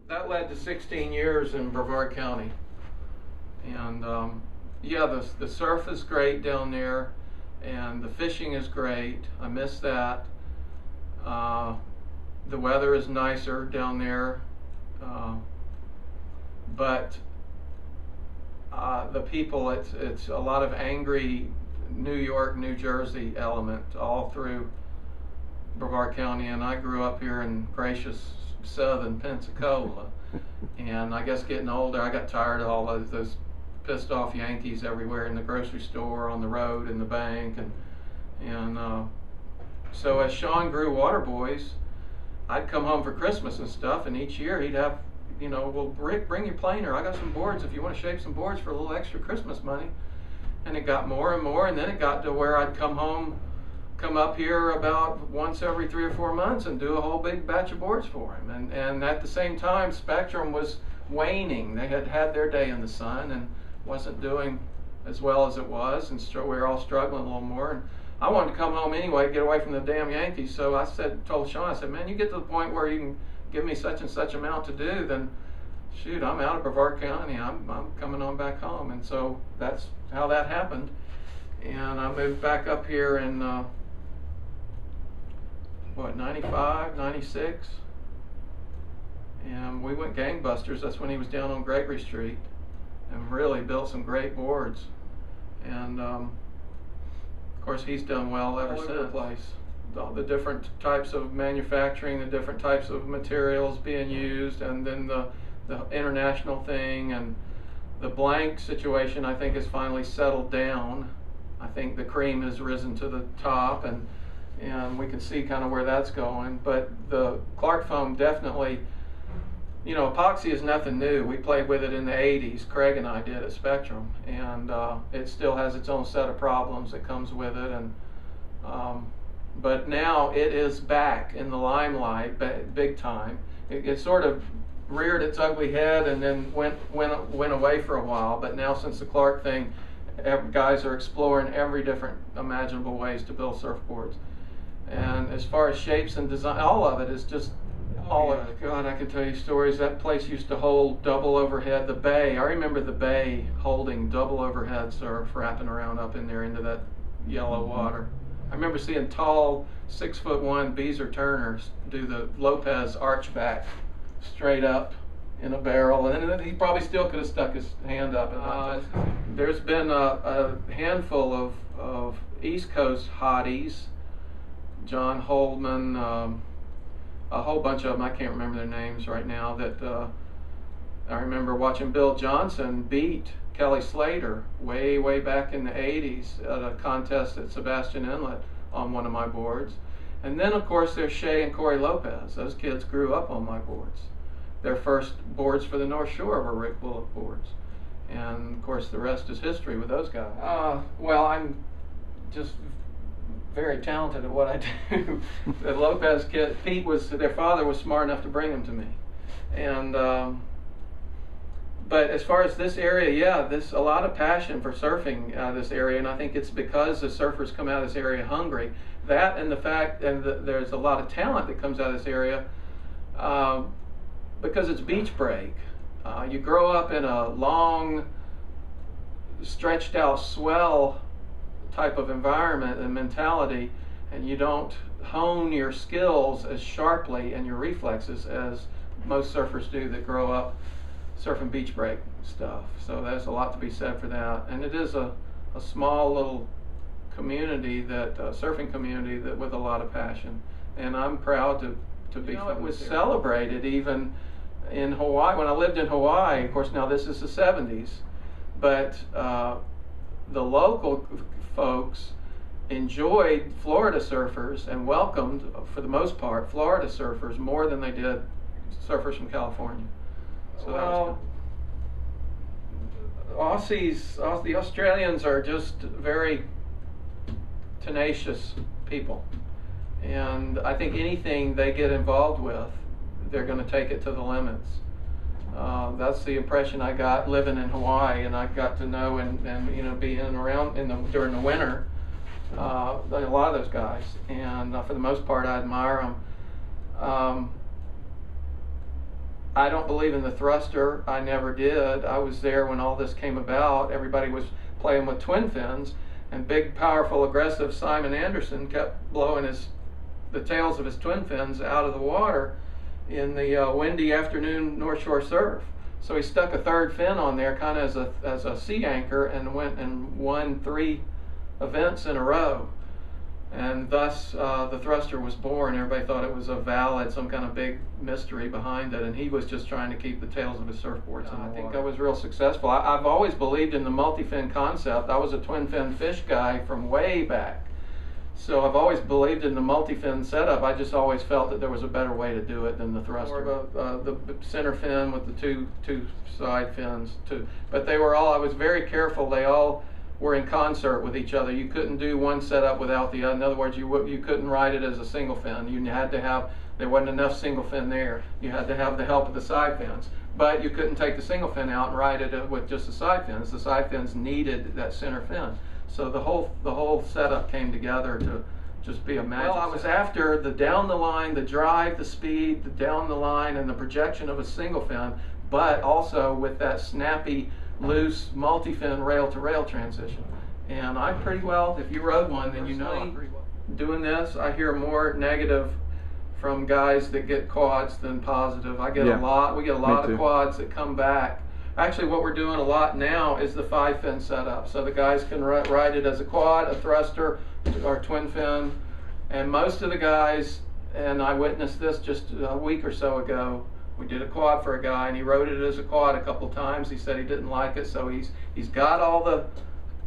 that led to 16 years in Brevard County. And yeah, the surf is great down there, and the fishing is great. I miss that. The weather is nicer down there, but the people, it's a lot of angry New York, New Jersey element all through Brevard County, and I grew up here in gracious southern Pensacola. And I guess getting older, I got tired of all those pissed off Yankees everywhere, in the grocery store, on the road, in the bank, and so as Sean grew Waterboys, I'd come home for Christmas and stuff, and each year he'd have, you know, well, Rick, bring your planer. I got some boards if you want to shape some boards for a little extra Christmas money. And it got more and more, and then it got to where I'd come up here about once every 3 or 4 months and do a whole big batch of boards for him. And at the same time, Spectrum was waning. They had had their day in the sun and wasn't doing as well as it was, and we were all struggling a little more. And I wanted to come home anyway, get away from the damn Yankees. So I told Sean, I said, man, you get to the point where you can give me such and such amount to do, then shoot, I'm out of Brevard County. I'm coming on back home. And so that's how that happened. And I moved back up here in 95, 96. And we went gangbusters. That's when he was down on Gregory Street, and really built some great boards. And of course, he's done well ever since. The place, the different types of manufacturing, the different types of materials being used, and then the international thing, and the blank situation, I think, has finally settled down. I think the cream has risen to the top, and we can see kind of where that's going. But the Clark foam definitely, you know, epoxy is nothing new. We played with it in the 80s. Craig and I did at Spectrum, and it still has its own set of problems that comes with it. And but now it is back in the limelight, big time. It sort of reared its ugly head and then went away for a while. But now, since the Clark thing, guys are exploring every different imaginable ways to build surfboards. And as far as shapes and design, all of it is just all of it. God, I can tell you stories. That place used to hold double overhead. The bay, I remember the bay holding double overhead surf wrapping around up in there into that yellow water. I remember seeing tall 6'1" Beezer Turners do the Lopez archback straight up in a barrel, and then he probably still could have stuck his hand up. And there's been a handful of East Coast hotties, John Holdman, a whole bunch of them, I can't remember their names right now, that I remember watching Bill Johnson beat Kelly Slater way back in the 80s at a contest at Sebastian Inlet on one of my boards. And then, of course, there's Shay and Corey Lopez. Those kids grew up on my boards. Their first boards for the North Shore were Rick Bullock boards. And, of course, the rest is history with those guys. Well, I'm just very talented at what I do. The Lopez kid, Pete, their father was smart enough to bring them to me. And but as far as this area, yeah, there's a lot of passion for surfing out of this area, and I think it's because the surfers come out of this area hungry. That and the fact, and there's a lot of talent that comes out of this area because it's beach break. You grow up in a long, stretched out swell type of environment and mentality, and you don't hone your skills as sharply and your reflexes as most surfers do that grow up surfing beach break stuff. So there's a lot to be said for that. And it is a small little community, that surfing community, that with a lot of passion. And I'm proud to be. It was celebrated even in Hawaii. When I lived in Hawaii, of course, now this is the 70s, but the local folks enjoyed Florida surfers and welcomed, for the most part, Florida surfers more than they did surfers from California. So well, the Australians are just very tenacious people, and I think anything they get involved with, they're going to take it to the limits. That's the impression I got living in Hawaii, and I got to know and you know, be in and around during the winter a lot of those guys, and for the most part I admire them. I don't believe in the thruster. I never did. I was there when all this came about. Everybody was playing with twin fins, and big, powerful, aggressive Simon Anderson kept blowing the tails of his twin fins out of the water in the windy afternoon North Shore surf. So he stuck a third fin on there kind of as a sea anchor and went and won 3 events in a row. And thus the thruster was born. Everybody thought it was a valid, some kind of big mystery behind it, and he was just trying to keep the tails of his surfboards in the water. I think I was real successful. I've always believed in the multi-fin concept. I was a twin fin fish guy from way back. So I've always believed in the multi-fin setup. I just always felt that there was a better way to do it than the thruster. The center fin with the two side fins too. But they were all, I was very careful, they all were in concert with each other. You couldn't do one setup without the other. In other words, you couldn't ride it as a single fin. You had to have, there wasn't enough single fin there. You had to have the help of the side fins. But you couldn't take the single fin out and ride it with just the side fins. The side fins needed that center fin. So the whole setup came together to just be a magic. Well, I was after the down the line, the drive, the speed, the down the line, and the projection of a single fin, but also with that snappy, loose multi-fin rail-to-rail transition. And I'm pretty well, if you rode one, then you know I'm pretty well. Doing this, I hear more negative from guys that get quads than positive. I get a lot, we get a lot of quads that come back. Actually, what we're doing a lot now is the 5-fin setup. So the guys can ride it as a quad, a thruster, or twin fin. And most of the guys, and I witnessed this just a week or so ago, we did a quad for a guy and he rode it as a quad a couple times. He said he didn't like it, so he's got all the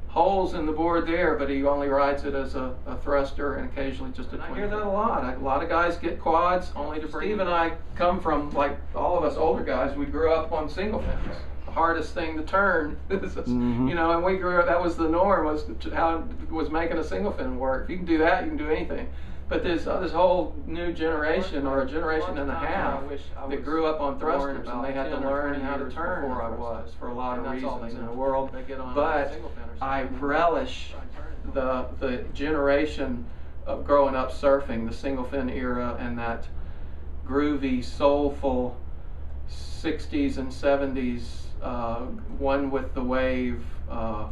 holes in the board there, but he only rides it as a thruster and occasionally just a twin. I hear that a lot. A lot of guys get quads only to bring. Steve and I come from, like all of us older guys, we grew up on single fins. The hardest thing to turn, you know, and we grew up, that was the norm, was making a single fin work. If you can do that, you can do anything. But there's this whole new generation, or a generation and a half, that grew up on thrusters, and they had to learn how to turn before I was, for a lot of reasons in the world. But I relish the generation of growing up surfing, the single fin era, and that groovy, soulful 60s and 70s, one with the wave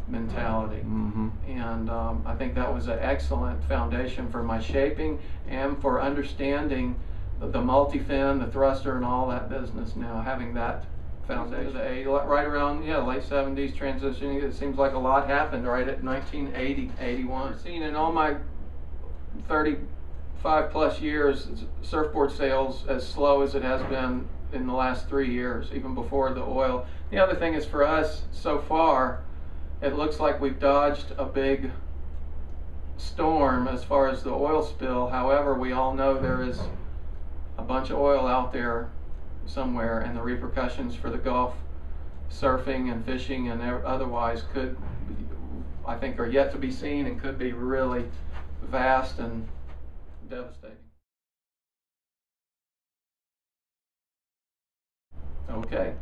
mentality. And I think that was an excellent foundation for my shaping and for understanding the multi-fin, the thruster, and all that business now, having that foundation. Right around late 70s transitioning, it seems like a lot happened right at 1980, 81. I've seen in all my 35 plus years surfboard sales as slow as it has been in the last 3 years, even before the oil. The other thing is, for us so far, it looks like we've dodged a big storm as far as the oil spill. However, we all know there is a bunch of oil out there somewhere, and the repercussions for the Gulf surfing and fishing and otherwise could, I think, are yet to be seen and could be really vast and devastating. Okay.